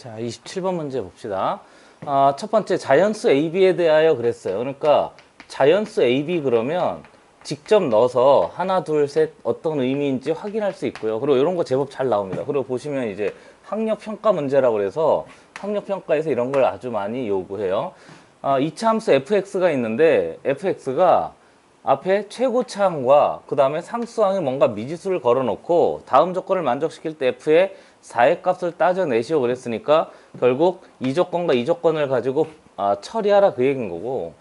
자, 27번 문제 봅시다. 첫 번째 자연수 AB에 대하여 그랬어요. 그러니까 자연수 AB 그러면 직접 넣어서 하나, 둘, 셋 어떤 의미인지 확인할 수 있고요. 그리고 이런 거 제법 잘 나옵니다. 그리고 보시면 이제 학력평가 문제라고 그래서 학력평가에서 이런 걸 아주 많이 요구해요. 2차 함수 fx가 있는데 fx가 앞에 최고차항과 그 다음에 상수항에 뭔가 미지수를 걸어놓고 다음 조건을 만족시킬 때 f의 4의 값을 따져내시오 그랬으니까 결국 이 조건과 이 조건을 가지고 처리하라 그 얘기인 거고,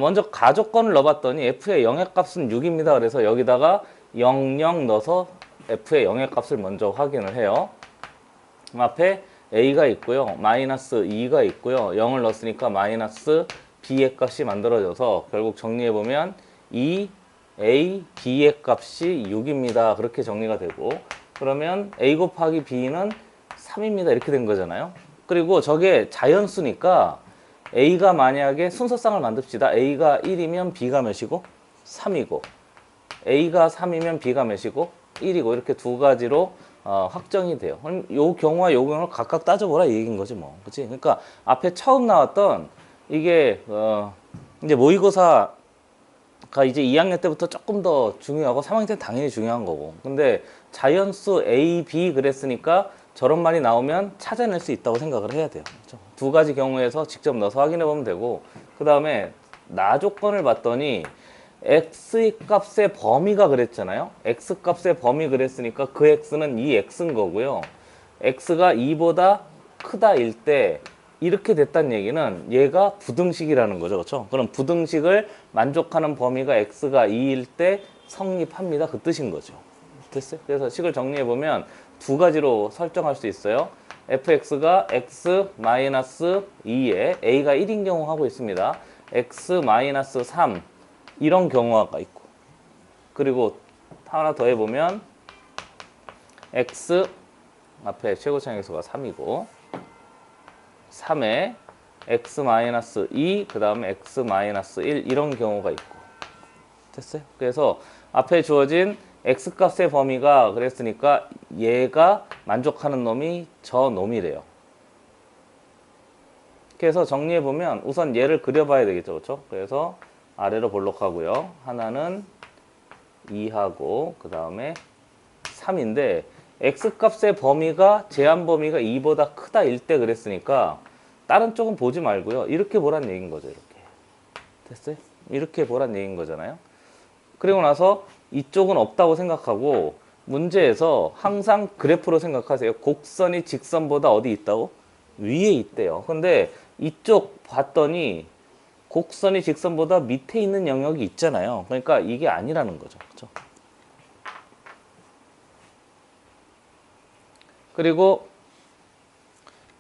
먼저 가조건을 넣어봤더니 f의 0의 값은 6입니다. 그래서 여기다가 0, 0 넣어서 f의 0의 값을 먼저 확인을 해요. 앞에 a가 있고요, 마이너스 2가 있고요, 0을 넣었으니까 마이너스 b의 값이 만들어져서 결국 정리해보면 2a b의 값이 6입니다. 그렇게 정리가 되고, 그러면 a 곱하기 b는 3입니다. 이렇게 된 거잖아요. 그리고 저게 자연수니까 a가 만약에 순서쌍을 만듭시다. a가 1이면 b가 몇이고 3이고, a가 3이면 b가 몇이고 1이고, 이렇게 두 가지로 확정이 돼요. 그럼 요 경우와 요 경우를 각각 따져보라 이 얘기인 거지 뭐. 그치? 그러니까 앞에 처음 나왔던 이게 이제 모의고사 이제 2학년 때부터 조금 더 중요하고 3학년 때는 당연히 중요한 거고, 근데 자연수 A, B 그랬으니까 저런 말이 나오면 찾아낼 수 있다고 생각을 해야 돼요. 그렇죠? 두 가지 경우에서 직접 넣어서 확인해 보면 되고, 그 다음에 나 조건을 봤더니 x 값의 범위가 그랬잖아요. x 값의 범위 그랬으니까 그 x는 이 x인 거고요. x가 2보다 크다 일 때 이렇게 됐다는 얘기는 얘가 부등식이라는 거죠. 그렇죠? 그럼 부등식을 만족하는 범위가 x가 2일 때 성립합니다. 그 뜻인 거죠. 됐어요? 그래서 식을 정리해보면 두 가지로 설정할 수 있어요. fx가 x-2에 a가 1인 경우 하고 있습니다. x-3 이런 경우가 있고, 그리고 하나 더 해보면 x 앞에 최고차항 x가 3이고 3에 x-2 그 다음에 x-1 이런 경우가 있고. 됐어요? 그래서 앞에 주어진 x값의 범위가 그랬으니까 얘가 만족하는 놈이 저 놈이래요. 그래서 정리해보면 우선 얘를 그려봐야 되겠죠. 그렇죠? 그래서 아래로 볼록하고요. 하나는 2하고 그 다음에 3인데 x값의 범위가 제한 범위가 2보다 크다 일 때 그랬으니까 다른 쪽은 보지 말고요. 이렇게 보란 얘기인 거죠. 이렇게. 됐어요? 이렇게 보란 얘기인 거잖아요. 그리고 나서 이쪽은 없다고 생각하고 문제에서 항상 그래프로 생각하세요. 곡선이 직선보다 어디 있다고? 위에 있대요. 근데 이쪽 봤더니 곡선이 직선보다 밑에 있는 영역이 있잖아요. 그러니까 이게 아니라는 거죠. 그렇죠? 그리고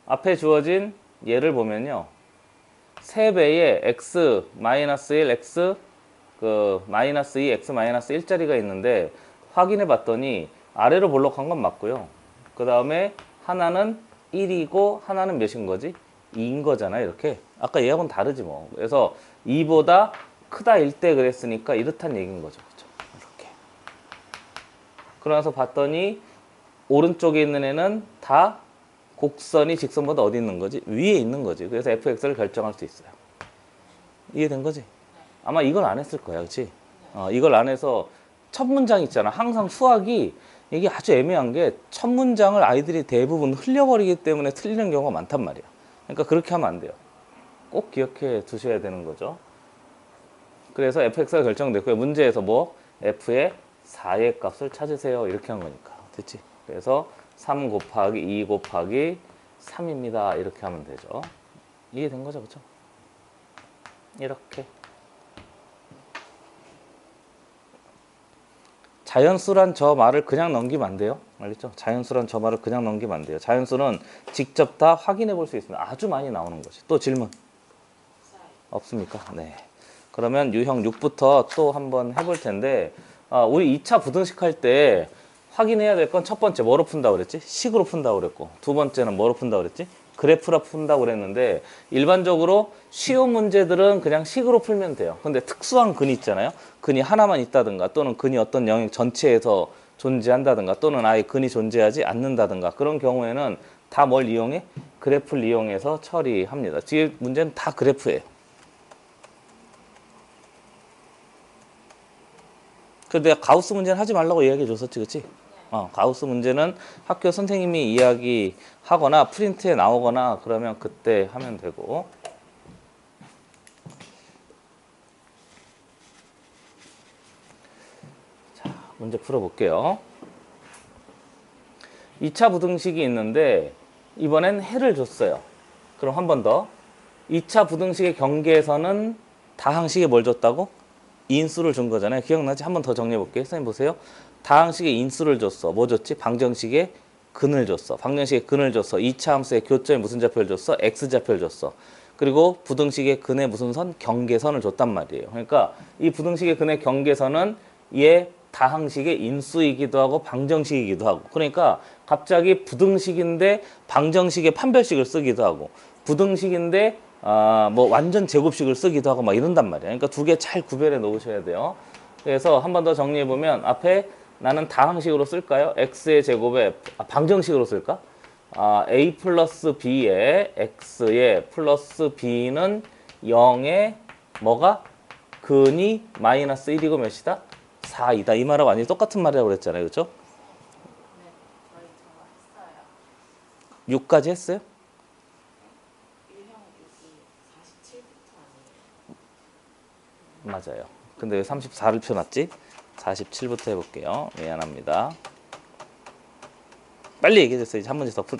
앞에 주어진 예를 보면요. 3배의 x-1, x -2, x-1짜리가 있는데 확인해 봤더니 아래로 볼록한 건 맞고요. 그 다음에 하나는 1이고 하나는 몇인 거지? 2인 거잖아요. 이렇게. 아까 얘하고는 다르지 뭐. 그래서 2보다 크다 일 때 그랬으니까 이렇단 얘기인 거죠. 그렇죠? 이렇게. 그러면서 봤더니 오른쪽에 있는 애는 다 곡선이 직선보다 어디 있는 거지? 위에 있는 거지. 그래서 fx를 결정할 수 있어요. 이해된 거지? 아마 이걸 안 했을 거야. 그렇지? 이걸 안 해서 첫 문장 있잖아. 항상 수학이 이게 아주 애매한 게 첫 문장을 아이들이 대부분 흘려버리기 때문에 틀리는 경우가 많단 말이야. 그러니까 그렇게 하면 안 돼요. 꼭 기억해 두셔야 되는 거죠. 그래서 fx가 결정됐고요. 문제에서 뭐? f의 4의 값을 찾으세요. 이렇게 한 거니까. 됐지? 그래서 3 곱하기 2 곱하기 3입니다. 이렇게 하면 되죠. 이해된 거죠? 그렇죠? 이렇게. 자연수란 저 말을 그냥 넘기면 안 돼요. 알겠죠? 자연수란 저 말을 그냥 넘기면 안 돼요. 자연수는 직접 다 확인해 볼 수 있습니다. 아주 많이 나오는 거지. 또 질문? 없습니까? 네. 그러면 유형 6부터 또 한번 해볼 텐데, 우리 2차 부등식 할 때 확인해야 될 건 첫 번째 뭐로 푼다고 그랬지? 식으로 푼다고 그랬고, 두 번째는 뭐로 푼다고 그랬지? 그래프로 푼다고 그랬는데, 일반적으로 쉬운 문제들은 그냥 식으로 풀면 돼요. 근데 특수한 근이 있잖아요. 근이 하나만 있다든가, 또는 근이 어떤 영역 전체에서 존재한다든가, 또는 아예 근이 존재하지 않는다든가, 그런 경우에는 다 뭘 이용해? 그래프를 이용해서 처리합니다. 뒤에 문제는 다 그래프예요. 근데 내가 가우스 문제는 하지 말라고 이야기해 줬었지, 그치? 가우스 문제는 학교 선생님이 이야기하거나 프린트에 나오거나 그러면 그때 하면 되고. 자, 문제 풀어볼게요. 2차 부등식이 있는데 이번엔 해를 줬어요. 그럼 한 번 더. 2차 부등식의 경계에서는 다항식에 뭘 줬다고? 인수를 준 거잖아요. 기억나지? 한 번 더 정리해 볼게요. 선생님 보세요. 다항식에 인수를 줬어. 뭐 줬지? 방정식에 근을 줬어. 방정식에 근을 줬어. 2차 함수의 교점에 무슨 좌표를 줬어? x좌표를 줬어. 그리고 부등식의 근에 무슨 선? 경계선을 줬단 말이에요. 그러니까 이 부등식의 근의 경계선은 얘 다항식의 인수이기도 하고 방정식이기도 하고, 그러니까 갑자기 부등식인데 방정식의 판별식을 쓰기도 하고, 부등식인데 뭐 완전 제곱식을 쓰기도 하고 막 이런단 말이야. 그러니까 두 개 잘 구별해 놓으셔야 돼요. 그래서 한 번 더 정리해 보면 앞에 나는 다항식으로 쓸까요? x의 제곱에 방정식으로 쓸까? a 플러스 b에 x에 플러스 b는 0에 뭐가? 근이 마이너스 1이고 몇이다? 4이다. 이 말하고 완전히 똑같은 말이라고 그랬잖아요. 그렇죠? 네, 저희 저거 했어요. 6까지 했어요? 유형 여기 47부터 아니에요? 맞아요. 근데 왜 34를 펴놨지? 47부터 해볼게요. 미안합니다. 빨리 얘기해줬어요. 이제 한 문제 더 풀.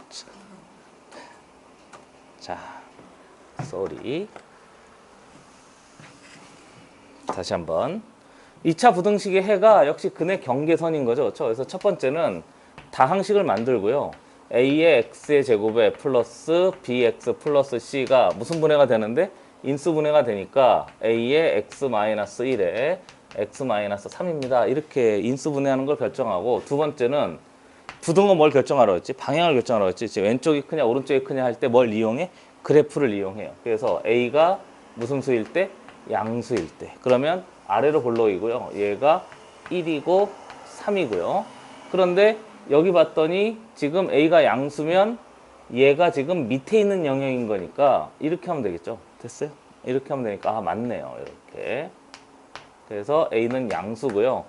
자, 쏘리. 다시 한번. 2차 부등식의 해가 역시 근의 경계선인 거죠. 그렇죠? 그래서 첫 번째는 다항식을 만들고요. a의 x의 제곱에 플러스 bx 플러스 c가 무슨 분해가 되는데? 인수 분해가 되니까 a의 x 마이너스 1에 x 마이너스 3입니다. 이렇게 인수 분해하는 걸 결정하고, 두 번째는 부등호 뭘 결정하라고 했지? 방향을 결정하라고 했지? 지금 왼쪽이 크냐 오른쪽이 크냐 할 때 뭘 이용해? 그래프를 이용해요. 그래서 a가 무슨 수일 때? 양수일 때. 그러면 아래로 볼록이고요. 얘가 1이고 3이고요. 그런데 여기 봤더니 지금 a가 양수면 얘가 지금 밑에 있는 영역인 거니까 이렇게 하면 되겠죠. 됐어요? 이렇게 하면 되니까 맞네요. 이렇게. 그래서 a는 양수고요.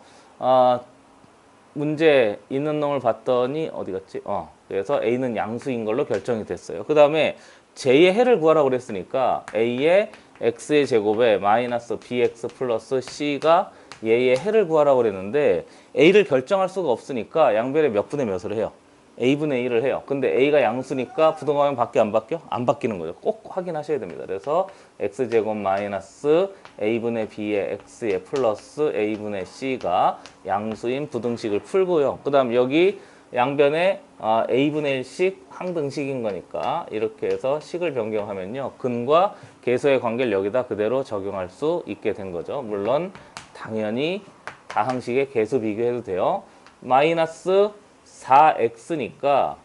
문제 있는 놈을 봤더니 어디 갔지? 그래서 a는 양수인 걸로 결정이 됐어요. 그 다음에 j의 해를 구하라고 그랬으니까 a의 x의 제곱에 마이너스 bx 플러스 c가 얘의 해를 구하라고 그랬는데 a를 결정할 수가 없으니까 양변에 몇 분의 몇을 해요? a분의 1을 해요. 근데 a가 양수니까 부등하면 바뀌어 안 바뀌어? 안 바뀌는 거죠. 꼭 확인하셔야 됩니다. 그래서 x제곱 마이너스 a분의 b의 x의 플러스 a분의 c가 양수인 부등식을 풀고요. 그 다음 여기 양변에 a분의 1씩 항등식인 거니까 이렇게 해서 식을 변경하면요. 근과 계수의 관계를 여기다 그대로 적용할 수 있게 된 거죠. 물론 당연히 다항식의 계수 비교해도 돼요. 마이너스 4x니까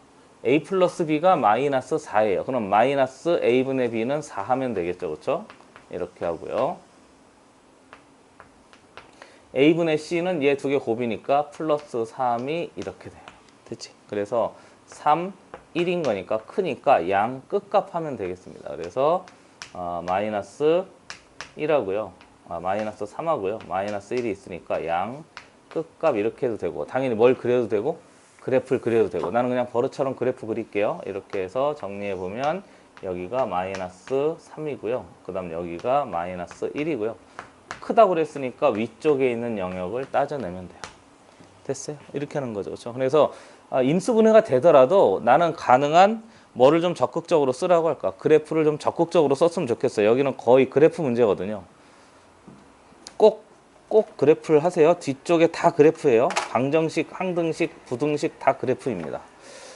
a 플러스 b가 마이너스 4예요. 그럼 마이너스 a분의 b는 4 하면 되겠죠. 그렇죠? 이렇게 하고요. a분의 c는 얘 두 개 곱이니까 플러스 3이 이렇게 돼요. 됐지? 그래서 3, 1인 거니까 크니까 양 끝값 하면 되겠습니다. 그래서 마이너스 1하고요. 마이너스 3하고요. 마이너스 1이 있으니까 양 끝값 이렇게 해도 되고, 당연히 뭘 그려도 되고 그래프를 그려도 되고, 나는 그냥 버릇처럼 그래프 그릴게요. 이렇게 해서 정리해 보면 여기가 마이너스 3이고요. 그 다음 여기가 마이너스 1이고요. 크다고 그랬으니까 위쪽에 있는 영역을 따져내면 돼요. 됐어요? 이렇게 하는 거죠. 그렇죠? 그래서 인수분해가 되더라도 나는 가능한 뭐를 좀 적극적으로 쓰라고 할까? 그래프를 좀 적극적으로 썼으면 좋겠어요. 여기는 거의 그래프 문제거든요. 꼭 그래프를 하세요. 뒤쪽에 다 그래프예요. 방정식, 항등식, 부등식 다 그래프입니다.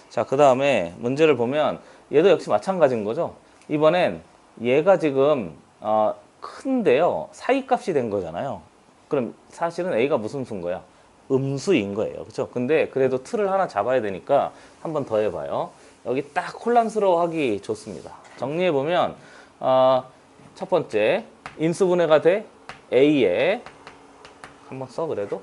자, 그 다음에 문제를 보면 얘도 역시 마찬가지인 거죠. 이번엔 얘가 지금 큰데요. 사이값이 된 거잖아요. 그럼 사실은 A가 무슨 수인 거야? 음수인 거예요. 그렇죠? 근데 그래도 틀을 하나 잡아야 되니까 한 번 더 해봐요. 여기 딱 혼란스러워하기 좋습니다. 정리해보면 첫 번째 인수분해가 돼 A에 한번 써 그래도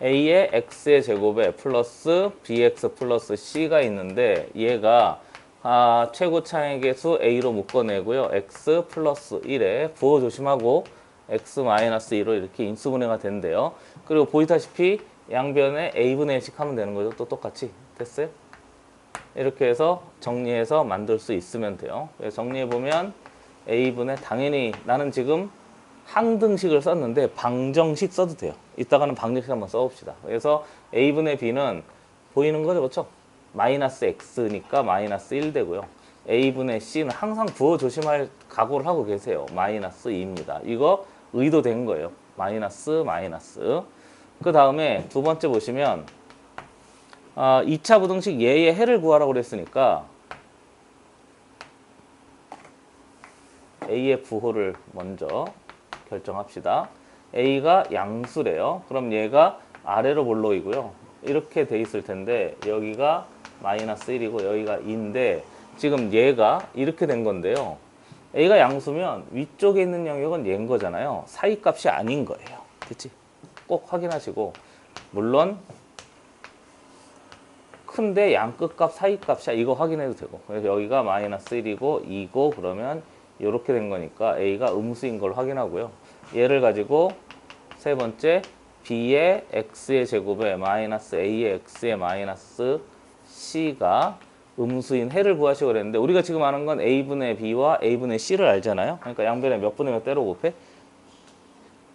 a의 x의 제곱에 플러스 bx 플러스 c가 있는데 얘가 최고 차액의 수 a로 묶어내고요. x 플러스 1에 부호 조심하고 x 마이너스 2로 이렇게 인수분해가 된대요. 그리고 보시다시피 양변에 a분의 1씩 하면 되는 거죠. 또 똑같이. 됐어요? 이렇게 해서 정리해서 만들 수 있으면 돼요. 그래서 정리해보면 a분의 당연히 나는 지금 항등식을 썼는데 방정식 써도 돼요. 이따가는 방정식 한번 써봅시다. 그래서 a분의 b는 보이는 거죠, 그렇죠? 마이너스 x니까 마이너스 1 되고요. a분의 c는 항상 부호 조심할 각오를 하고 계세요. 마이너스 2입니다. 이거 의도된 거예요. 마이너스 마이너스. 그 다음에 두 번째 보시면 2차 부등식 얘의 해를 구하라고 그랬으니까 a의 부호를 먼저 결정합시다. a가 양수래요. 그럼 얘가 아래로 볼록이고요. 이렇게 돼 있을 텐데 여기가 마이너스 1이고 여기가 2인데 지금 얘가 이렇게 된 건데요. a가 양수면 위쪽에 있는 영역은 얘인 거잖아요. 사이값이 아닌 거예요. 됐지? 꼭 확인하시고 물론 큰데 양끝값 사이값이야. 이거 확인해도 되고. 그래서 여기가 마이너스 1이고 2고 그러면 이렇게 된 거니까 a가 음수인 걸 확인하고요. 얘를 가지고 세 번째 b의 x의 제곱에 마이너스 a의 x의 마이너스 c가 음수인 해를 구하시고 그랬는데 우리가 지금 아는 건 a분의 b와 a분의 c를 알잖아요. 그러니까 양변에 몇 분의 몇 때려 곱해?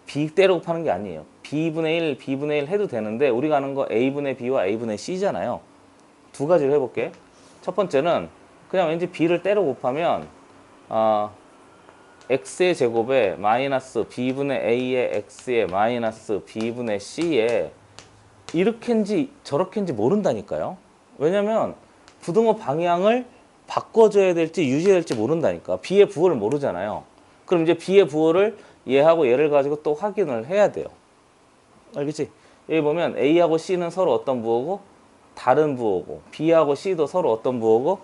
b 때려 곱하는 게 아니에요. b분의 1, b분의 1 해도 되는데 우리가 아는 거 a분의 b와 a분의 c잖아요. 두 가지를 해볼게. 첫 번째는 그냥 왠지 b를 때려 곱하면 x의 제곱에 마이너스 b분의 a의 x의 마이너스 b분의 c에 이렇게인지 저렇게인지 모른다니까요. 왜냐면 부등호 방향을 바꿔줘야 될지 유지해야 될지 모른다니까. b의 부호를 모르잖아요. 그럼 이제 b의 부호를 얘하고 얘를 가지고 또 확인을 해야 돼요. 알겠지? 여기 보면 a하고 c는 서로 어떤 부호고 다른 부호고 b하고 c도 서로 어떤 부호고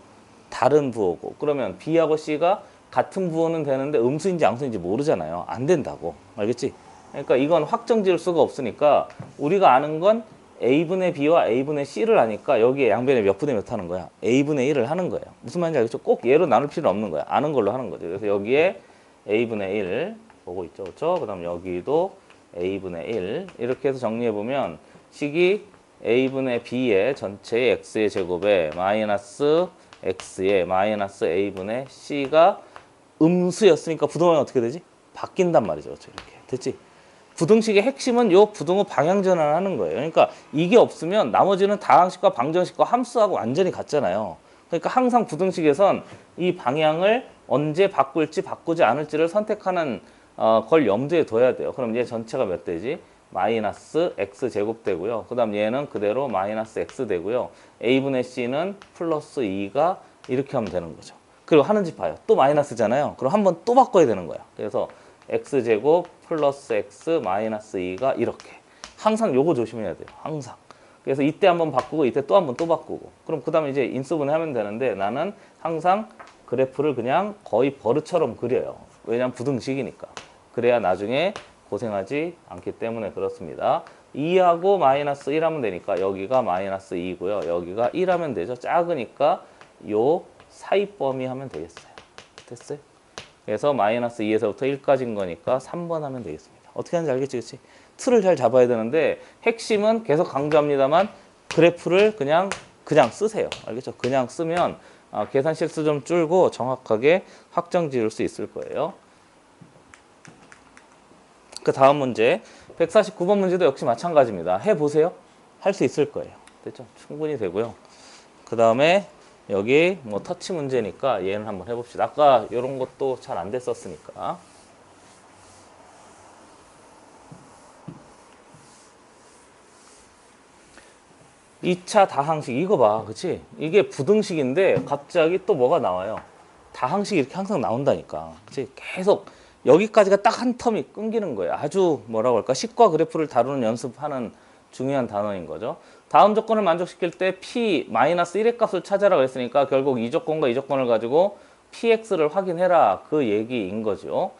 다른 부호고 그러면 b하고 c가 같은 부호는 되는데 음수인지 양수인지 모르잖아요. 안 된다고. 알겠지? 그러니까 이건 확정 지을 수가 없으니까 우리가 아는 건 a분의 b와 a분의 c를 아니까 여기에 양변에 몇 분의 몇 하는 거야? a분의 1을 하는 거예요. 무슨 말인지 알겠죠? 꼭 얘로 나눌 필요는 없는 거야. 아는 걸로 하는 거죠. 그래서 여기에 a분의 1 보고 있죠. 그렇죠? 그 다음 여기도 a분의 1 이렇게 해서 정리해보면 식이 a분의 b의 전체의 x의 제곱에 마이너스 x의 마이너스 a분의 c가 음수였으니까 부등호는 어떻게 되지? 바뀐단 말이죠. 그렇죠? 이렇게. 됐지? 부등식의 핵심은 요 부등호 방향 전환하는 거예요. 그러니까 이게 없으면 나머지는 다항식과 방정식과 함수하고 완전히 같잖아요. 그러니까 항상 부등식에선 이 방향을 언제 바꿀지 바꾸지 않을지를 선택하는 걸 염두에 둬야 돼요. 그럼 얘 전체가 몇 되지? 마이너스 x 제곱 되고요. 그 다음 얘는 그대로 마이너스 x 되고요. a분의 c는 플러스 2가 이렇게 하면 되는 거죠. 그리고 하는 집 봐요. 또 마이너스잖아요. 그럼 한번 또 바꿔야 되는 거야. 그래서 x제곱 플러스 x 마이너스 2가 이렇게. 항상 요거 조심해야 돼요. 항상. 그래서 이때 한번 바꾸고 이때 또 한번 또 바꾸고. 그럼 그 다음에 이제 인수분해 하면 되는데 나는 항상 그래프를 그냥 거의 버릇처럼 그려요. 왜냐면 부등식이니까. 그래야 나중에 고생하지 않기 때문에 그렇습니다. 2하고 마이너스 1 하면 되니까 여기가 마이너스 2고요. 여기가 1 하면 되죠. 작으니까 요 사이 범위 하면 되겠어요. 됐어요? 그래서 마이너스 2에서부터 1까지인 거니까 3번 하면 되겠습니다. 어떻게 하는지 알겠지? 그치? 틀을 잘 잡아야 되는데 핵심은 계속 강조합니다만 그래프를 그냥 쓰세요. 알겠죠? 그냥 쓰면 계산 실수 좀 줄고 정확하게 확정 지을 수 있을 거예요. 그 다음 문제 149번 문제도 역시 마찬가지입니다. 해보세요. 할 수 있을 거예요. 됐죠? 충분히 되고요. 그 다음에 여기 뭐 터치 문제니까 얘는 한번 해봅시다. 아까 이런 것도 잘 안 됐었으니까. 이 차 다항식 이거 봐. 그치? 이게 부등식인데 갑자기 또 뭐가 나와요. 다항식이 이렇게 항상 나온다니까. 그치? 계속 여기까지가 딱 한 텀이 끊기는 거예요. 아주 뭐라고 할까? 식과 그래프를 다루는 연습하는 중요한 단어인 거죠. 다음 조건을 만족시킬 때 p-1의 값을 찾아라 그랬으니까 결국 이 조건과 이 조건을 가지고 px를 확인해라 그 얘기인 거죠.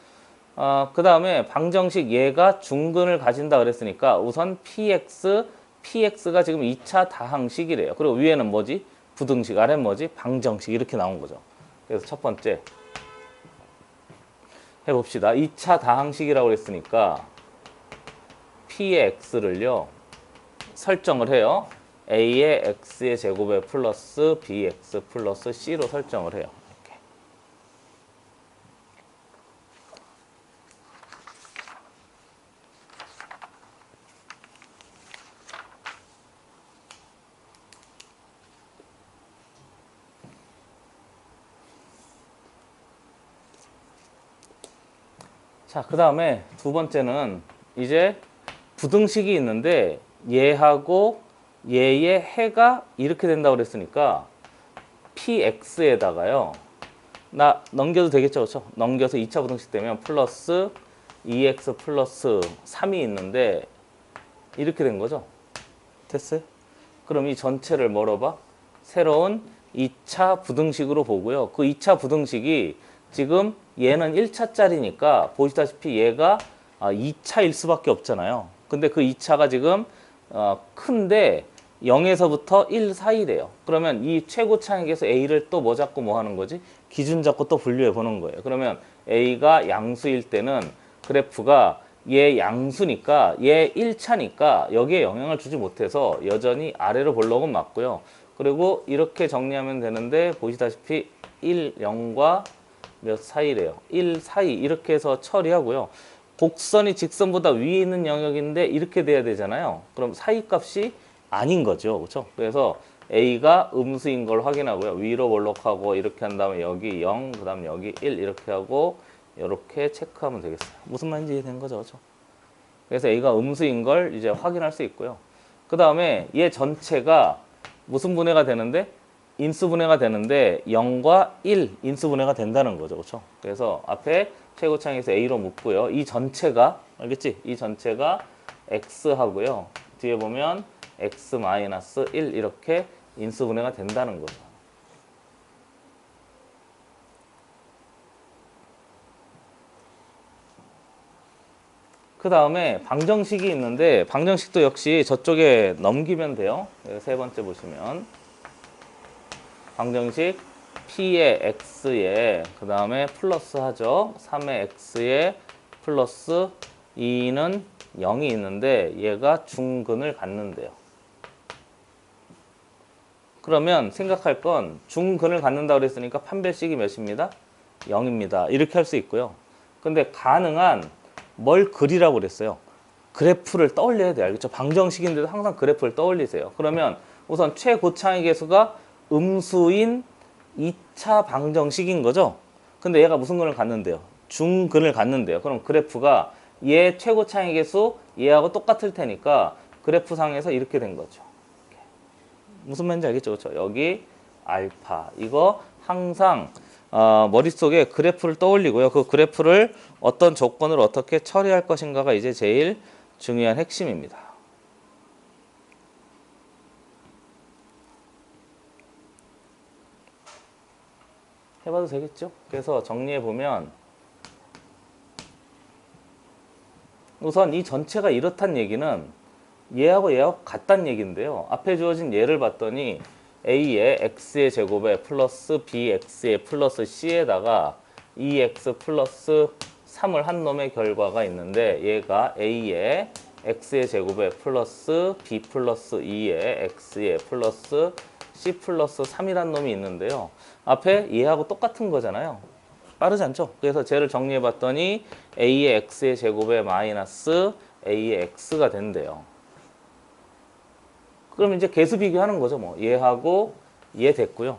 그 다음에 방정식 얘가 중근을 가진다 그랬으니까 우선 px가 지금 2차 다항식이래요. 그리고 위에는 뭐지? 부등식, 아래는 뭐지? 방정식 이렇게 나온 거죠. 그래서 첫 번째 해봅시다. 2차 다항식이라고 그랬으니까 p의 x를요 설정을 해요. a의 x의 제곱에 플러스 bx 플러스 c로 설정을 해요. 이렇게. 자, 그 다음에 두 번째는 이제 부등식이 있는데 얘하고 얘의 해가 이렇게 된다고 그랬으니까 px에다가요. 나 넘겨도 되겠죠, 그렇죠? 넘겨서 2차 부등식 되면 플러스 2x 플러스 3이 있는데 이렇게 된 거죠. 됐어요? 그럼 이 전체를 뭐로 봐? 새로운 2차 부등식으로 보고요. 그 2차 부등식이 지금 얘는 1차짜리니까 보시다시피 얘가 2차일 수밖에 없잖아요. 근데 그 2차가 지금 큰데 0에서부터 1 사이래요. 그러면 이 최고차항에서 A를 또 뭐 잡고 뭐 하는 거지? 기준 잡고 또 분류해 보는 거예요. 그러면 A가 양수일 때는 그래프가 얘 양수니까 얘 1차니까 여기에 영향을 주지 못해서 여전히 아래로 볼록은 맞고요. 그리고 이렇게 정리하면 되는데 보시다시피 1, 0과 몇 사이래요. 1 사이 이렇게 해서 처리하고요. 곡선이 직선보다 위에 있는 영역인데 이렇게 돼야 되잖아요. 그럼 사이 값이 아닌 거죠. 그렇죠? 그래서 A가 음수인 걸 확인하고요. 위로 볼록하고 이렇게 한 다음에 여기 0, 그 다음 여기 1 이렇게 하고 이렇게 체크하면 되겠어요. 무슨 말인지 이해된 거죠? 그렇죠? 그래서 A가 음수인 걸 이제 확인할 수 있고요. 그 다음에 얘 전체가 무슨 분해가 되는데? 인수분해가 되는데 0과 1 인수분해가 된다는 거죠. 그렇죠? 그래서 앞에 최고차항에서 A로 묶고요. 이 전체가 알겠지? 이 전체가 X 하고요. 뒤에 보면 X-1 이렇게 인수분해가 된다는 거죠. 그 다음에 방정식이 있는데 방정식도 역시 저쪽에 넘기면 돼요. 세 번째 보시면 방정식 p의 x에 그 다음에 플러스 하죠. 3의 x에 플러스 2는 0이 있는데 얘가 중근을 갖는데요. 그러면 생각할 건 중근을 갖는다고 그랬으니까 판별식이 몇입니다? 0입니다. 이렇게 할 수 있고요. 근데 가능한 뭘 그리라고 그랬어요. 그래프를 떠올려야 돼요. 알겠죠? 방정식인데도 항상 그래프를 떠올리세요. 그러면 우선 최고차의 개수가 음수인 2차 방정식인 거죠. 근데 얘가 무슨 근을 갖는데요? 중근을 갖는데요. 그럼 그래프가 얘 최고차의 개수 얘하고 똑같을 테니까 그래프상에서 이렇게 된 거죠. 무슨 말인지 알겠죠? 그렇죠? 여기 알파 이거 항상 머릿속에 그래프를 떠올리고요. 그 그래프를 어떤 조건을 어떻게 처리할 것인가가 이제 제일 중요한 핵심입니다. 해봐도 되겠죠? 그래서 정리해보면 우선 이 전체가 이렇다는 얘기는 얘하고 같다는 얘기인데요. 앞에 주어진 예를 봤더니 A의 X의 제곱에 플러스 BX의 플러스 C에다가 2X 플러스 3을 한 놈의 결과가 있는데 얘가 A의 X의 제곱에 플러스 B 플러스 2의 X의 플러스 C 플러스 3이란 놈이 있는데요. 앞에 얘하고 똑같은 거잖아요. 빠르지 않죠? 그래서 쟤를 정리해 봤더니 A의 X의 제곱에 마이너스 A의 X가 된대요. 그럼 이제 개수 비교하는 거죠. 뭐 얘하고 얘 됐고요.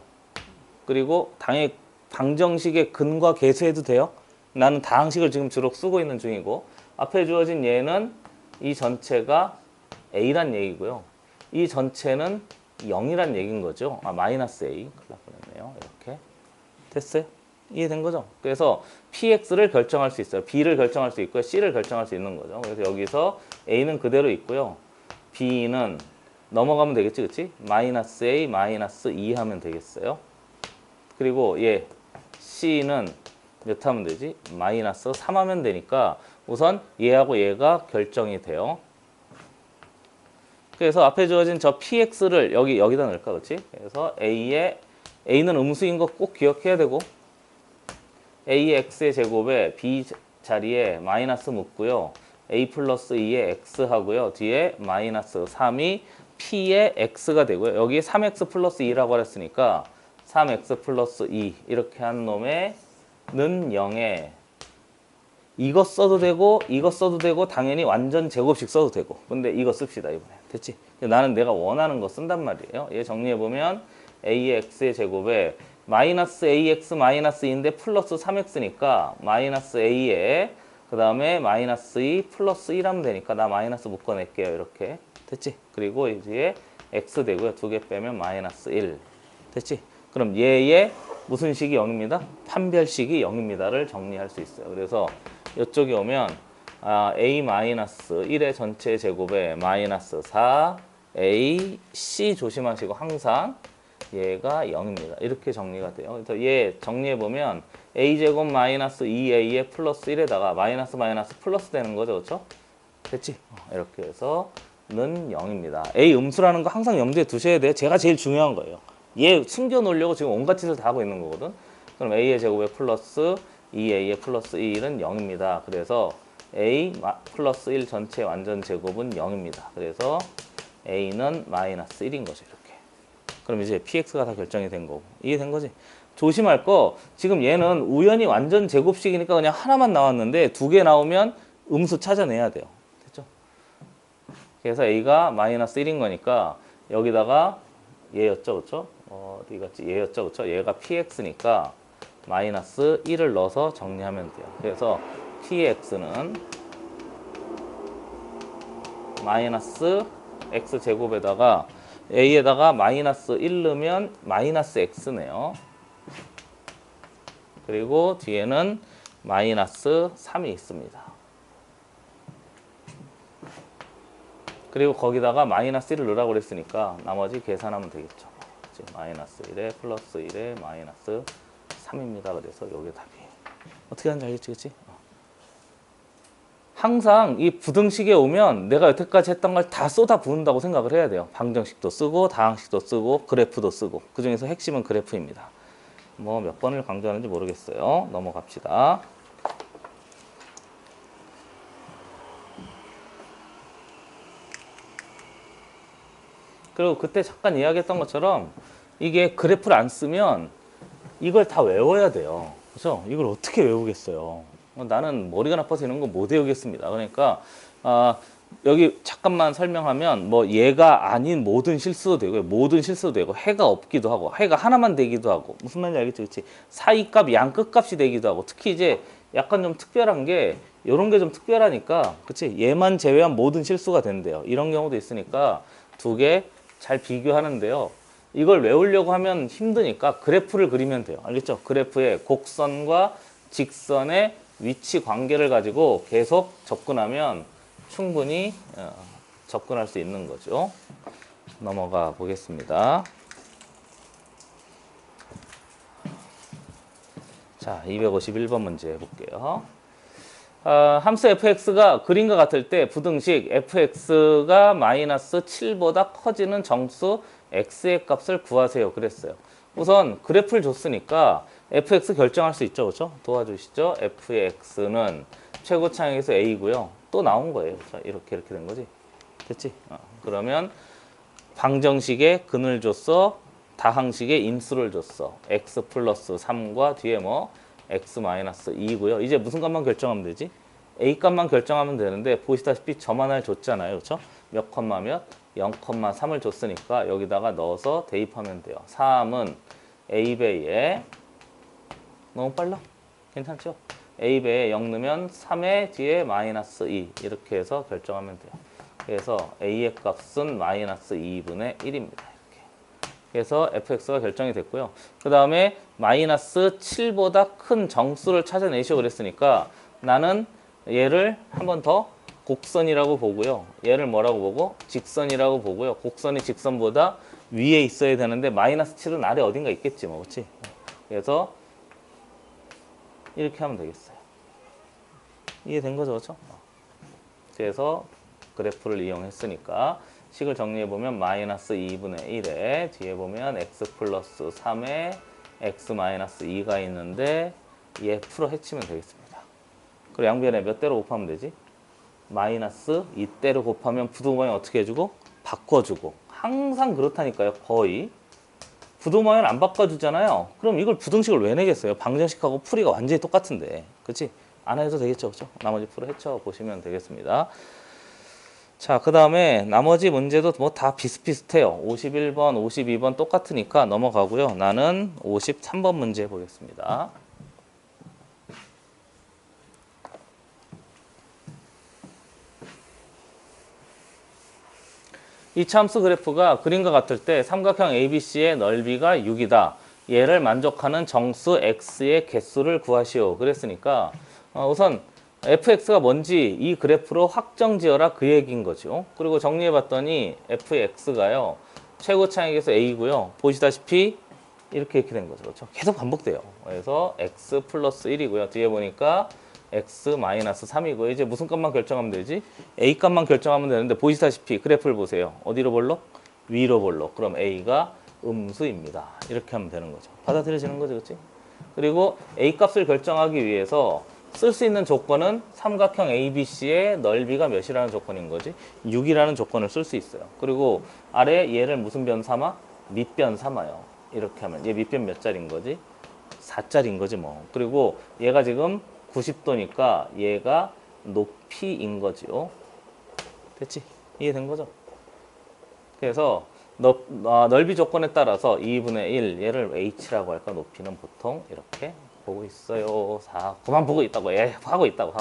그리고 당연히 방정식의 근과 개수해도 돼요. 나는 다항식을 지금 주로 쓰고 있는 중이고 앞에 주어진 얘는 이 전체가 A란 얘기고요. 이 전체는 0이란 얘기인 거죠. 마이너스 A. 큰일 날 뻔했네요. 이렇게. 됐어요? 이해된 거죠? 그래서 PX를 결정할 수 있어요. B를 결정할 수 있고요. C를 결정할 수 있는 거죠. 그래서 여기서 A는 그대로 있고요. B는 넘어가면 되겠지, 그치? 마이너스 A, 마이너스 2 하면 되겠어요. 그리고 얘 C는 몇 하면 되지? 마이너스 3 하면 되니까 우선 얘하고 얘가 결정이 돼요. 그래서 앞에 주어진 저 px를 여기다 넣을까, 그렇지? 그래서 a는 음수인 거 꼭 기억해야 되고 a의 x의 제곱에 b 자리에 마이너스 묻고요. a 플러스 2의 x 하고요. 뒤에 마이너스 3이 p의 x가 되고요. 여기 3x 플러스 2라고 했으니까 3x 플러스 2 이렇게 한 놈의 는 0에 이거 써도 되고 이거 써도 되고 당연히 완전 제곱식 써도 되고 근데 이거 씁시다 이번에. 됐지? 나는 내가 원하는 거 쓴단 말이에요. 얘 정리해보면 a의 x의 제곱에 마이너스 ax 마이너스 2인데 플러스 3x니까 마이너스 a에 그 다음에 마이너스 2 플러스 1 하면 되니까 나 마이너스 묶어낼게요. 이렇게. 됐지? 그리고 이제 x 되고요. 두 개 빼면 마이너스 1. 됐지? 그럼 얘의 무슨 식이 0입니다? 판별식이 0입니다를 정리할 수 있어요. 그래서 이쪽에 오면 a-1의 전체 제곱에 마이너스 4 a, c 조심하시고 항상 얘가 0입니다. 이렇게 정리가 돼요. 그래서 얘 정리해보면 a제곱 마이너스 2a의 플러스 1에다가 마이너스 마이너스 플러스 되는 거죠. 그렇죠? 됐지? 이렇게 해서 는 0입니다. a 음수라는 거 항상 염두에 두셔야 돼요. 제가 제일 중요한 거예요. 얘 숨겨놓으려고 지금 온갖 짓을 다 하고 있는 거거든. 그럼 a의 제곱에 플러스 2a의 플러스 1은 0입니다. 그래서 a 플러스 1 전체 완전 제곱은 0입니다. 그래서 a는 마이너스 1인 거죠. 이렇게. 그럼 이제 px가 다 결정이 된 거고. 이해된 거지? 조심할 거 지금 얘는 우연히 완전 제곱식이니까 그냥 하나만 나왔는데 두 개 나오면 음수 찾아내야 돼요. 됐죠? 그래서 a가 마이너스 1인 거니까 여기다가 얘였죠. 그렇죠? 어디 갔지? 얘였죠. 그렇죠? 얘가 px니까 마이너스 1을 넣어서 정리하면 돼요. 그래서 px는 마이너스 x제곱에다가 a에다가 마이너스 1 넣으면 마이너스 x네요. 그리고 뒤에는 마이너스 3이 있습니다. 그리고 거기다가 마이너스 1을 넣으라고 그랬으니까 나머지 계산하면 되겠죠. 마이너스 1에 플러스 1에 마이너스 3입니다. 그래서 요게 답이에요. 어떻게 하는지 알겠지? 그치? 항상 이 부등식에 오면 내가 여태까지 했던 걸 다 쏟아 부은다고 생각을 해야 돼요. 방정식도 쓰고 다항식도 쓰고 그래프도 쓰고 그 중에서 핵심은 그래프입니다. 뭐 몇 번을 강조하는지 모르겠어요. 넘어갑시다. 그리고 그때 잠깐 이야기했던 것처럼 이게 그래프를 안 쓰면 이걸 다 외워야 돼요. 그래서 이걸 어떻게 외우겠어요? 나는 머리가 나빠서 이런 거 못 외우겠습니다. 그러니까 여기 잠깐만 설명하면 뭐 얘가 아닌 모든 실수도 되고요. 모든 실수도 되고 해가 없기도 하고 해가 하나만 되기도 하고 무슨 말인지 알겠죠? 그렇지? 사이값, 양끝값이 되기도 하고 특히 이제 약간 좀 특별한 게 이런 게 좀 특별하니까 그렇지? 얘만 제외한 모든 실수가 된대요. 이런 경우도 있으니까 두 개 잘 비교하는데요. 이걸 외우려고 하면 힘드니까 그래프를 그리면 돼요. 알겠죠? 그래프에 곡선과 직선의 위치 관계를 가지고 계속 접근하면 충분히 접근할 수 있는 거죠. 넘어가 보겠습니다. 자, 251번 문제 해볼게요. 함수 fx가 그림과 같을 때 부등식 fx가 마이너스 7보다 커지는 정수 x의 값을 구하세요. 그랬어요. 우선 그래프를 줬으니까 fx 결정할 수 있죠. 그렇죠? 도와주시죠. f의 x는 최고차항에서 a고요. 또 나온 거예요. 자, 이렇게 된 거지. 됐지? 그러면 방정식에 근을 줬어. 다항식에 인수를 줬어. x 플러스 3과 뒤에 뭐 x 마이너스 2고요. 이제 무슨 값만 결정하면 되지? a 값만 결정하면 되는데 보시다시피 점 하나를 줬잖아요. 그렇죠? 몇 컴마 몇? 0,3을 줬으니까 여기다가 넣어서 대입하면 돼요. 3은 a배에 너무 빨라? 괜찮죠? a배에 0 넣으면 3의 뒤에 마이너스 2 이렇게 해서 결정하면 돼요. 그래서 a의 값은 마이너스 2분의 1입니다. 그래서 fx가 결정이 됐고요. 그 다음에 마이너스 7보다 큰 정수를 찾아내시오 그랬으니까 나는 얘를 한 번 더 곡선이라고 보고요. 얘를 뭐라고 보고? 직선이라고 보고요. 곡선이 직선보다 위에 있어야 되는데 마이너스 7은 아래 어딘가 있겠지 뭐. 그렇지? 그래서 이렇게 하면 되겠어요. 이해된 거죠, 그렇죠? 그래서 그래프를 이용했으니까 식을 정리해보면 마이너스 2분의 1에 뒤에 보면 x 플러스 3에 x 마이너스 2가 있는데 얘 풀어 헤치면 되겠습니다. 그리고 양변에 몇 대로 곱하면 되지? 마이너스 2대로 곱하면 부동방이 어떻게 해주고? 바꿔주고. 항상 그렇다니까요. 거의. 부동방을 안 바꿔주잖아요. 그럼 이걸 부등식을 왜 내겠어요? 방정식하고 풀이가 완전히 똑같은데. 그렇지? 안 해도 되겠죠. 그렇죠? 나머지 풀어 헤쳐 보시면 되겠습니다. 자, 그 다음에 나머지 문제도 뭐 다 비슷비슷해요. 51번, 52번 똑같으니까 넘어가고요. 나는 53번 문제 보겠습니다. 이 참수 그래프가 그림과 같을 때 삼각형 ABC의 넓이가 6이다. 얘를 만족하는 정수 x의 개수를 구하시오. 그랬으니까 우선 fx가 뭔지 이 그래프로 확정지어라 그 얘기인 거죠. 그리고 정리해봤더니 fx가요. 최고 차익에서 a고요. 보시다시피 이렇게 된 거죠. 그렇죠? 계속 반복돼요. 그래서 x 플러스 1이고요. 뒤에 보니까 x 마이너스 3이고 이제 무슨 값만 결정하면 되지? a 값만 결정하면 되는데 보시다시피 그래프를 보세요. 어디로 볼록? 위로 볼록. 그럼 a가 음수입니다. 이렇게 하면 되는 거죠. 받아들여지는 거죠. 그렇지? 그리고 a 값을 결정하기 위해서 쓸 수 있는 조건은 삼각형 ABC의 넓이가 몇이라는 조건인 거지? 6이라는 조건을 쓸 수 있어요. 그리고 아래 얘를 무슨 변 삼아? 밑변 삼아요. 이렇게 하면 얘 밑변 몇 짜리인 거지? 4짜리인 거지 뭐. 그리고 얘가 지금 90도니까 얘가 높이인 거지요. 됐지? 이해된 거죠? 그래서 넓이 조건에 따라서 2분의 1 얘를 h라고 할까? 높이는 보통 이렇게 보고 있어요. 그만 보고 있다고. 하고 있다고.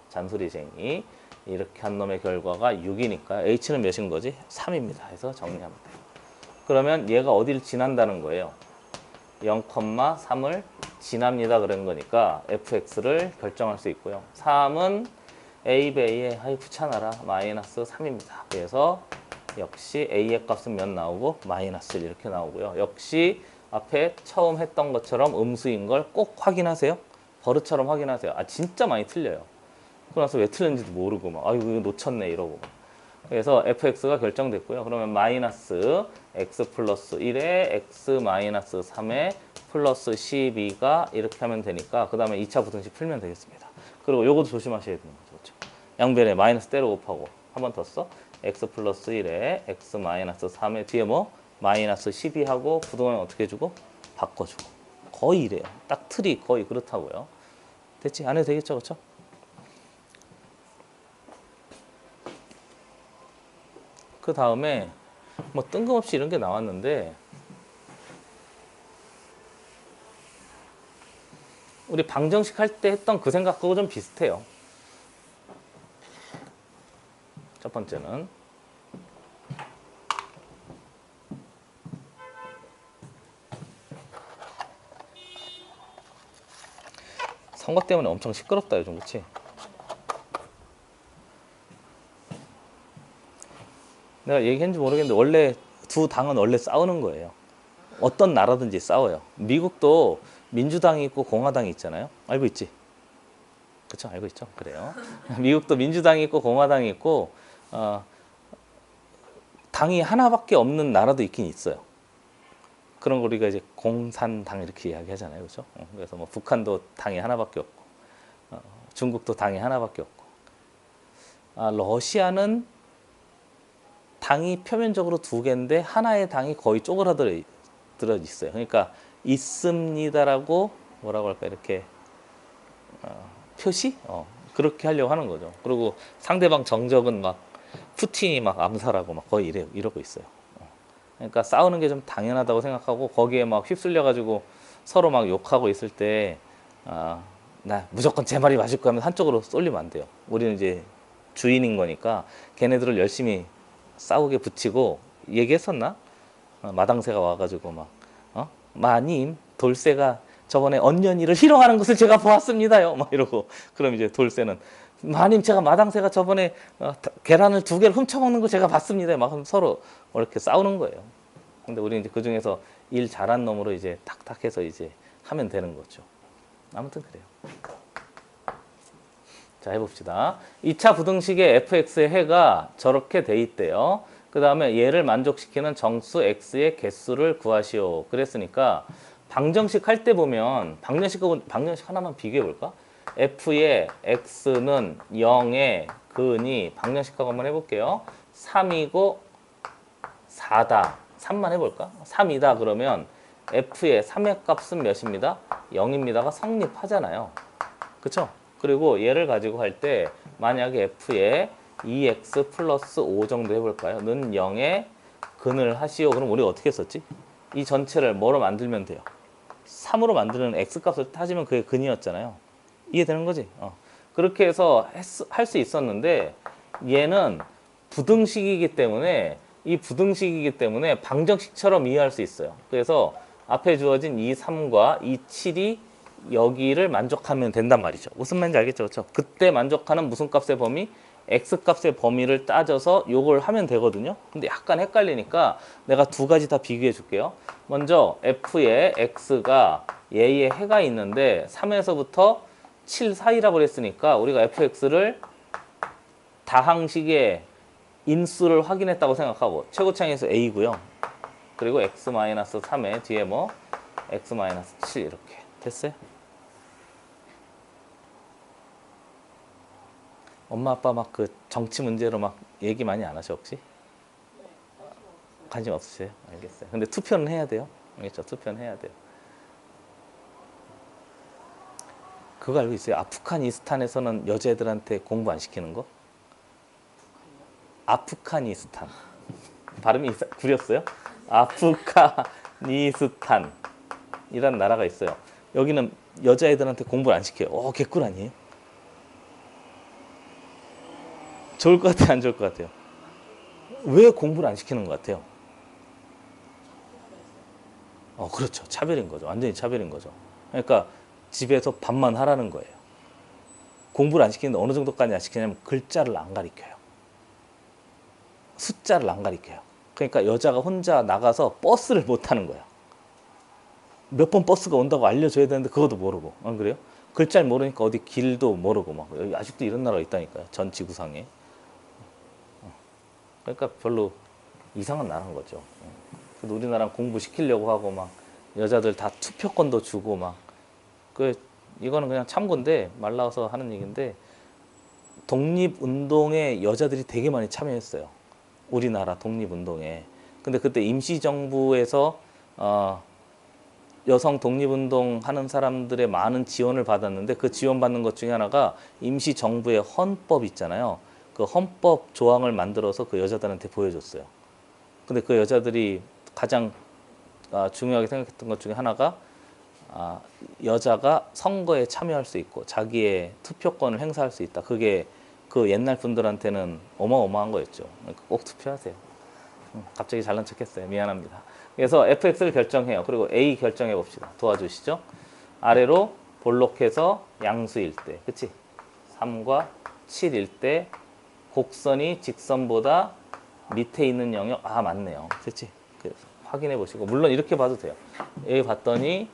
잔소리쟁이. 이렇게 한 놈의 결과가 6이니까 h는 몇인 거지? 3입니다. 해서 정리하면 돼요. 그러면 얘가 어디를 지난다는 거예요? 0,3을 지납니다. 그런 거니까 fx를 결정할 수 있고요. 3은 a 배에 귀찮아라. 마이너스 3입니다. 그래서 역시 a의 값은 몇 나오고? 마이너스 1 이렇게 나오고요. 역시 앞에 처음 했던 것처럼 음수인 걸 꼭 확인하세요. 버릇처럼 확인하세요. 진짜 많이 틀려요. 그러고 나서 왜 틀렸는지도 모르고 막 이거 놓쳤네 이러고. 그래서 fx가 결정됐고요. 그러면 마이너스 x 플러스 1에 x 마이너스 3에 플러스 12가 이렇게 하면 되니까 그 다음에 2차 부등식 풀면 되겠습니다. 그리고 요것도 조심하셔야 되는 거죠. 그렇죠? 양변에 마이너스 때려 곱하고 한 번 더 써. x 플러스 1에 x 마이너스 3에 뒤에 뭐? 마이너스 12하고 부동은 어떻게 해주고? 바꿔주고. 거의 이래요. 딱 틀이 거의 그렇다고요. 됐지? 안 해도 되겠죠? 그렇죠? 그 다음에 뭐 뜬금없이 이런 게 나왔는데 우리 방정식 할 때 했던 그 생각하고 좀 비슷해요. 첫 번째는 선거 때문에 엄청 시끄럽다 요즘. 그치? 내가 얘기했는지 모르겠는데 원래 두 당은 원래 싸우는 거예요. 어떤 나라든지 싸워요. 미국도 민주당이 있고 공화당이 있잖아요. 알고 있지? 그쵸? 알고 있죠? 그래요. 미국도 민주당이 있고 공화당이 있고 당이 하나밖에 없는 나라도 있긴 있어요. 그런 거 우리가 이제 공산당 이렇게 이야기하잖아요. 그렇죠? 그래서 뭐 북한도 당이 하나밖에 없고 중국도 당이 하나밖에 없고 러시아는 당이 표면적으로 두 개인데 하나의 당이 거의 쪼그라들어 있어요. 그러니까 있습니다라고 뭐라고 할까 이렇게 표시? 그렇게 하려고 하는 거죠. 그리고 상대방 정적은 막 푸틴이 막 암살하고 막 거의 이러고 있어요. 그러니까 싸우는 게 좀 당연하다고 생각하고 거기에 막 휩쓸려 가지고 서로 막 욕하고 있을 때 나 무조건 제 말이 맞을 거야 하면 한쪽으로 쏠리면 안 돼요. 우리는 이제 주인인 거니까 걔네들을 열심히 싸우게 붙이고 얘기했었나? 마당새가 와가지고 막 마님 돌쇠가 저번에 언년이를 희롱하는 것을 제가 보았습니다요. 막 이러고 그럼 이제 돌쇠는 마님 제가 마당새가 저번에 계란을 2개를 훔쳐먹는 거 제가 봤습니다. 막 서로 이렇게 싸우는 거예요. 근데 우리는 이제 그 중에서 일 잘한 놈으로 이제 탁탁해서 이제 하면 되는 거죠. 아무튼 그래요. 자, 해봅시다. 2차 부등식의 fx의 해가 저렇게 돼 있대요. 그 다음에 얘를 만족시키는 정수 x의 개수를 구하시오. 그랬으니까 방정식 할 때 보면 방정식 하나만 비교해 볼까? f의 x는 0의 근이 방정식하고 한번 해볼게요. 3이고 4다. 3만 해볼까? 3이다 그러면 f의 3의 값은 몇입니다? 0입니다가 성립하잖아요. 그쵸? 그리고 얘를 가지고 할 때 만약에 f의 2x 플러스 5 정도 해볼까요? 는 0의 근을 하시오. 그럼 우리가 어떻게 썼지? 이 전체를 뭐로 만들면 돼요? 3으로 만드는 x값을 따지면 그게 근이었잖아요. 이해되는 거지? 그렇게 해서 할 수 있었는데 얘는 부등식이기 때문에 이 부등식이기 때문에 방정식처럼 이해할 수 있어요. 그래서 앞에 주어진 이 3과 이 7이 여기를 만족하면 된단 말이죠. 무슨 말인지 알겠죠? 그렇죠? 그때 만족하는 무슨 값의 범위? x값의 범위를 따져서 요걸 하면 되거든요. 근데 약간 헷갈리니까 내가 두 가지 다 비교해 줄게요. 먼저 f의 x가 얘의 해가 있는데 3에서부터 7 사이라고 그랬으니까 우리가 fx를 다항식의 인수를 확인했다고 생각하고 최고차항에서 a고요. 그리고 x-3에 뒤에 뭐 x-7 이렇게 됐어요? 엄마 아빠 막 그 정치 문제로 막 얘기 많이 안 하셔 혹시? 네, 관심 없으세요? 알겠어요. 근데 투표는 해야 돼요. 알겠죠? 투표는 해야 돼요. 그거 알고 있어요? 아프가니스탄에서는 여자애들한테 공부 안 시키는 거? 아프가니스탄. 발음이 구렸어요? 아프가니스탄 이란 나라가 있어요. 여기는 여자애들한테 공부를 안 시켜요. 개꿀 아니에요? 좋을 것 같아요? 안 좋을 것 같아요? 왜 공부를 안 시키는 것 같아요? 그렇죠. 차별인 거죠. 완전히 차별인 거죠. 그러니까 집에서 밥만 하라는 거예요. 공부를 안 시키는데 어느 정도까지 안 시키냐면 글자를 안 가르쳐요. 숫자를 안 가르쳐요. 그러니까 여자가 혼자 나가서 버스를 못 타는 거야. 몇 번 버스가 온다고 알려줘야 되는데 그것도 모르고. 안 그래요? 글자를 모르니까 어디 길도 모르고 막 여기 아직도 이런 나라가 있다니까요. 전 지구상에. 그러니까 별로 이상한 나라인 거죠. 그래도 우리나라는 공부 시키려고 하고 막 여자들 다 투표권도 주고 막 이거는 그냥 참고인데 말 나와서 하는 얘기인데 독립운동에 여자들이 되게 많이 참여했어요. 우리나라 독립운동에. 근데 그때 임시정부에서 여성 독립운동 하는 사람들의 많은 지원을 받았는데 그 지원받는 것 중에 하나가 임시정부의 헌법 있잖아요. 그 헌법 조항을 만들어서 그 여자들한테 보여줬어요. 근데 그 여자들이 가장 중요하게 생각했던 것 중에 하나가 여자가 선거에 참여할 수 있고 자기의 투표권을 행사할 수 있다. 그게 그 옛날 분들한테는 어마어마한 거였죠. 그러니까 꼭 투표하세요. 갑자기 잘난 척했어요. 미안합니다. 그래서 fx를 결정해요. 그리고 a 결정해 봅시다. 도와주시죠. 아래로 볼록해서 양수일 때, 그치? 3과 7일 때 곡선이 직선보다 밑에 있는 영역, 맞네요. 그치? 그래서 확인해 보시고, 물론 이렇게 봐도 돼요. A 봤더니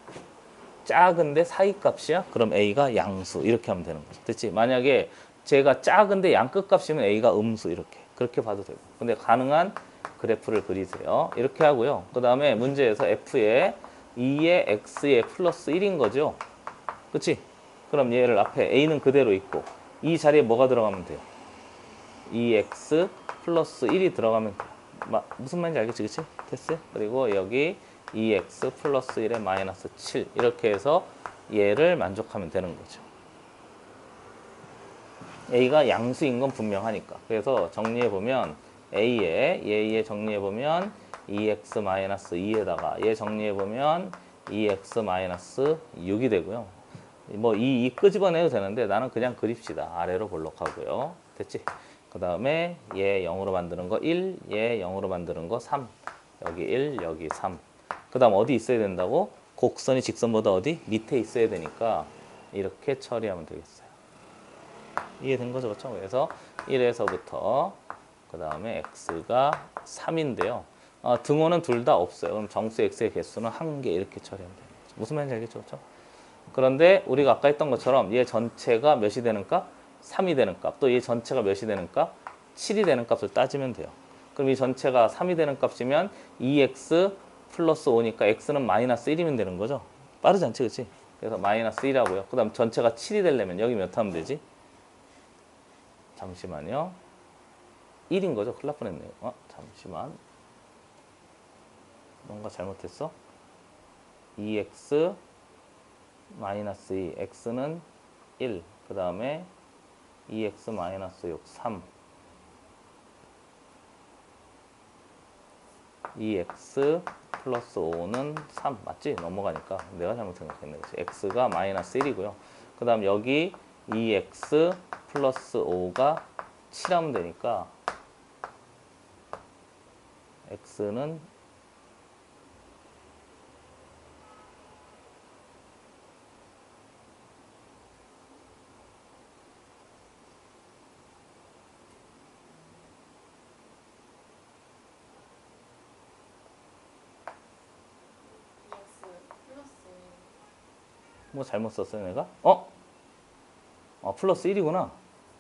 작은데 사이값이야? 그럼 A가 양수. 이렇게 하면 되는 거죠. 됐지? 만약에 제가 작은데 양끝값이면 A가 음수. 그렇게 봐도 되고. 근데 가능한 그래프를 그리세요. 이렇게 하고요. 그 다음에 문제에서 F의 2의 X의 플러스 1인 거죠. 그치? 그럼 얘를 앞에 A는 그대로 있고 이 자리에 뭐가 들어가면 돼요? 2X 플러스 1이 들어가면 돼요. 무슨 말인지 알겠지? 그치? 됐어요? 그리고 여기 2x 플러스 1에 마이너스 7 이렇게 해서 얘를 만족하면 되는 거죠. a가 양수인 건 분명하니까. 그래서 정리해보면 얘 정리해보면 2x 마이너스 2에다가 얘 정리해보면 2x 마이너스 6이 되고요. 이 끄집어내도 되는데 나는 그냥 그립시다. 아래로 볼록하고요. 됐지? 그 다음에 얘 0으로 만드는 거 1, 얘 0으로 만드는 거 3. 여기 1, 여기 3. 그 다음 어디 있어야 된다고? 곡선이 직선보다 어디? 밑에 있어야 되니까 이렇게 처리하면 되겠어요. 이해된 거죠? 그렇죠? 그래서 1에서부터 그 다음에 x가 3인데요. 등호는 둘 다 없어요. 그럼 정수 x의 개수는 1개 이렇게 처리하면 돼요. 무슨 말인지 알겠죠? 그렇죠? 그런데 우리가 아까 했던 것처럼 얘 전체가 몇이 되는 값? 3이 되는 값. 또 얘 전체가 몇이 되는 값? 7이 되는 값을 따지면 돼요. 그럼 이 전체가 3이 되는 값이면 2x 플러스 5니까 x는 마이너스 1이면 되는 거죠. 빠르지 않지, 그치? 그래서 마이너스 1하고요. 그 다음 전체가 7이 되려면 여기 몇 하면 되지? 잠시만요. 1인 거죠? 큰일 날 뻔했네요. 잠시만. 뭔가 잘못했어? 2x 마이너스 2, x는 1, 그 다음에 2x 마이너스 6, 3, 2x 플러스 5는 3, 맞지? 넘어가니까 내가 잘못 생각했네. 그치? x가 마이너스 1이고요. 그 다음 여기 2x 플러스 5가 7하면 되니까 x는 플러스 뭐 잘못 썼어요 내가? 플러스 1이구나.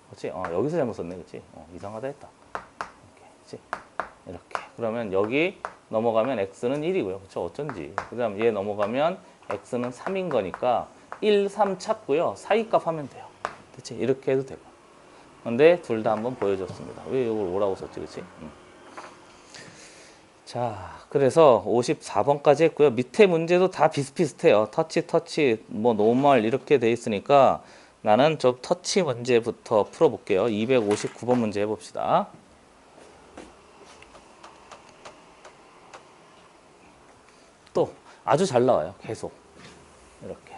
그렇지? 여기서 잘못 썼네. 그렇지? 이상하다 했다. 이렇게, 그렇지? 이렇게. 그러면 여기 넘어가면 x는 1이고요. 그렇죠? 어쩐지. 그 다음 얘 넘어가면 x는 3인 거니까 1, 3 찾고요. 사이값 하면 돼요. 그렇지? 이렇게 해도 되고. 근데 둘 다 한번 보여줬습니다. 왜 이걸 오라고 썼지? 그렇지? 자, 그래서 54번까지 했고요. 밑에 문제도 다 비슷비슷해요. 터치, 뭐 노멀 이렇게 돼 있으니까 나는 좀 터치 문제부터 풀어볼게요. 259번 문제 해봅시다. 또 아주 잘 나와요. 계속 이렇게.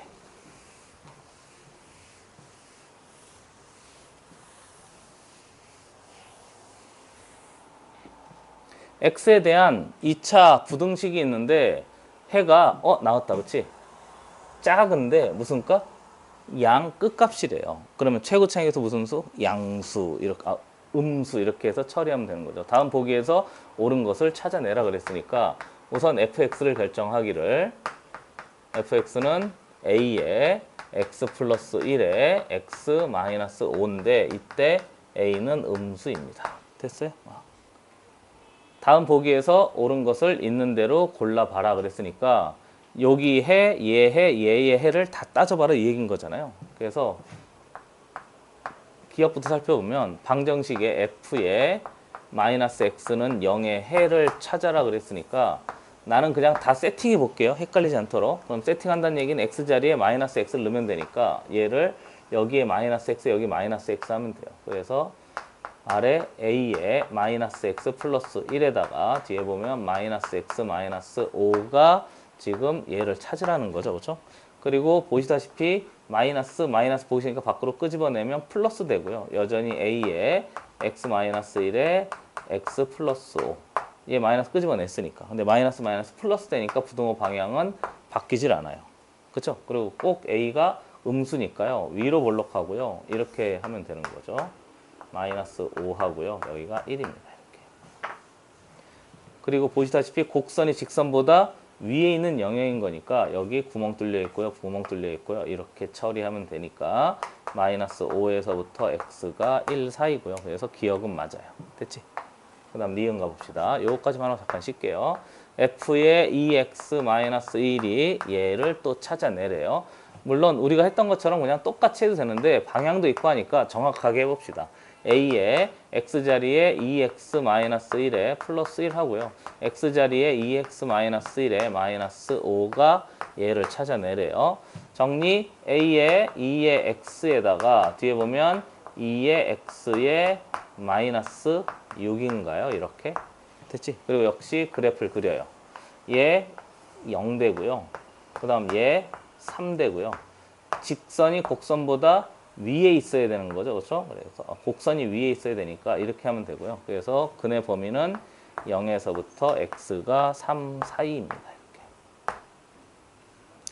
x에 대한 2차 부등식이 있는데 해가 나왔다. 그렇지? 작은데 무슨 값? 양 끝값이래요. 그러면 최고 차항에서 무슨 수? 양수 이렇게 음수 이렇게 해서 처리하면 되는 거죠. 다음 보기에서 옳은 것을 찾아내라 그랬으니까 우선 fx를 결정하기를 fx는 a에 x 플러스 1에 x 마이너스 5인데 이때 a는 음수입니다. 됐어요? 다음 보기에서 옳은 것을 있는 대로 골라봐라 그랬으니까 여기 해, 얘 해, 얘의 해를 다 따져봐라 이 얘기인 거잖아요. 그래서 기억부터 살펴보면 방정식의 f의 마이너스 x는 0의 해를 찾아라 그랬으니까 나는 그냥 다 세팅해 볼게요. 헷갈리지 않도록. 그럼 세팅한다는 얘기는 x 자리에 마이너스 x를 넣으면 되니까 얘를 여기에 마이너스 x, 여기 마이너스 x 하면 돼요. 그래서 아래 a에 마이너스 x 플러스 1에다가 뒤에 보면 마이너스 x 마이너스 5가 지금 얘를 찾으라는 거죠. 그렇죠? 그리고 보시다시피 마이너스 보시니까 밖으로 끄집어내면 플러스 되고요. 여전히 a에 x 마이너스 1에 x 플러스 5. 얘 마이너스 끄집어냈으니까. 근데 마이너스 플러스 되니까 부등호 방향은 바뀌질 않아요. 그렇죠? 그리고 꼭 a가 음수니까요. 위로 볼록하고요. 이렇게 하면 되는 거죠. 마이너스 5 하고요. 여기가 1입니다. 이렇게. 그리고 보시다시피 곡선이 직선보다 위에 있는 영역인 거니까 여기 구멍 뚫려 있고요. 구멍 뚫려 있고요. 이렇게 처리하면 되니까 마이너스 5에서부터 x가 1 사이고요. 그래서 기억은 맞아요. 됐지? 그 다음 니은 가봅시다. 요거까지만 하고 잠깐 쉴게요. f의 2x 마이너스 1이 얘를 또 찾아내래요. 물론 우리가 했던 것처럼 그냥 똑같이 해도 되는데 방향도 있고 하니까 정확하게 해봅시다. a에 x자리에 2x-1에 플러스 1 하고요. x자리에 2x-1에 마이너스 5가 얘를 찾아내래요. 정리 a에 2의 x에다가 뒤에 보면 2의 x에 마이너스 6인가요? 이렇게 됐지? 그리고 역시 그래프를 그려요. 얘 0되고요. 그 다음 얘 3되고요. 직선이 곡선보다 위에 있어야 되는 거죠. 그렇죠? 그래서 곡선이 위에 있어야 되니까 이렇게 하면 되고요. 그래서 근의 범위는 0에서부터 x가 3 사이입니다. 이렇게.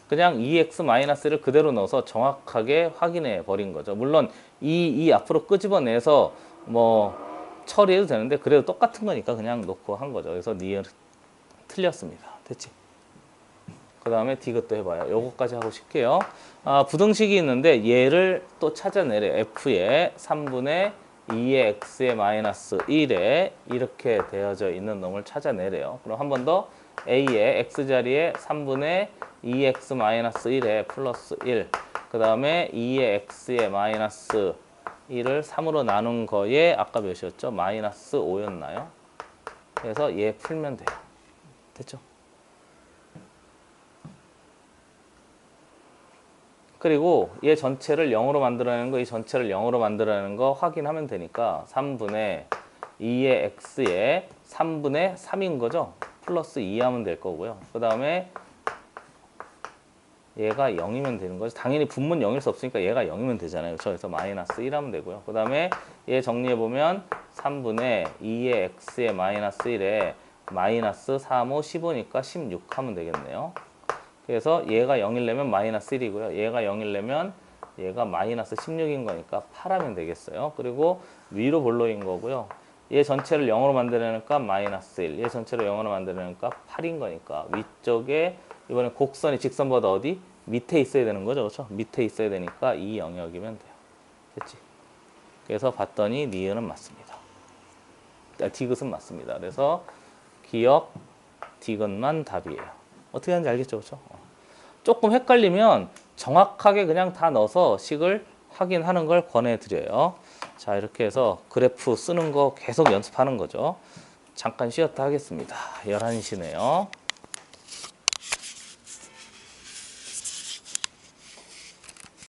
그냥 2x-를 그대로 넣어서 정확하게 확인해 버린 거죠. 물론 이 앞으로 끄집어내서 뭐 처리해도 되는데 그래도 똑같은 거니까 그냥 놓고 한 거죠. 그래서 니은 틀렸습니다. 됐지? 그 다음에 디귿도 해봐요. 요거까지 하고 쉴게요. 부등식이 있는데 얘를 또 찾아내래요. f의 3분의 2의 x의 마이너스 1에 이렇게 되어져 있는 놈을 찾아내래요. 그럼 한 번 더 a의 x자리에 3분의 2x 마이너스 1에 플러스 1, 그 다음에 2의 x의 마이너스 1을 3으로 나눈 거에 아까 몇이었죠? 마이너스 5였나요? 그래서 얘 풀면 돼요. 됐죠? 그리고 얘 전체를 0으로 만들어내는 거, 이 전체를 0으로 만들어내는 거 확인하면 되니까 3분의 2의 x에 3분의 3인 거죠? 플러스 2 하면 될 거고요. 그 다음에 얘가 0이면 되는 거죠. 당연히 분문 0일 수 없으니까 얘가 0이면 되잖아요. 그렇죠? 그래서 마이너스 1 하면 되고요. 그 다음에 얘 정리해보면 3분의 2의 x의 마이너스 1에 마이너스 3, 5, 15니까 16 하면 되겠네요. 그래서 얘가 0이려면 마이너스 1이고요. 얘가 0이려면 얘가 마이너스 16인 거니까 8 하면 되겠어요. 그리고 위로 볼로인 거고요. 얘 전체를 0으로 만들어내니까 마이너스 1, 얘 전체를 0으로 만들어내니까 8인 거니까 위쪽에 이번에 곡선이 직선보다 어디? 밑에 있어야 되는 거죠. 그렇죠? 밑에 있어야 되니까 이 영역이면 돼요. 됐지? 그래서 봤더니 니은은 맞습니다. 디귿은 맞습니다. 그래서 기역 디귿만 답이에요. 어떻게 하는지 알겠죠? 그렇죠? 조금 헷갈리면 정확하게 그냥 다 넣어서 식을 확인하는 걸 권해드려요. 자, 이렇게 해서 그래프 쓰는 거 계속 연습하는 거죠. 잠깐 쉬었다 하겠습니다. 11시네요.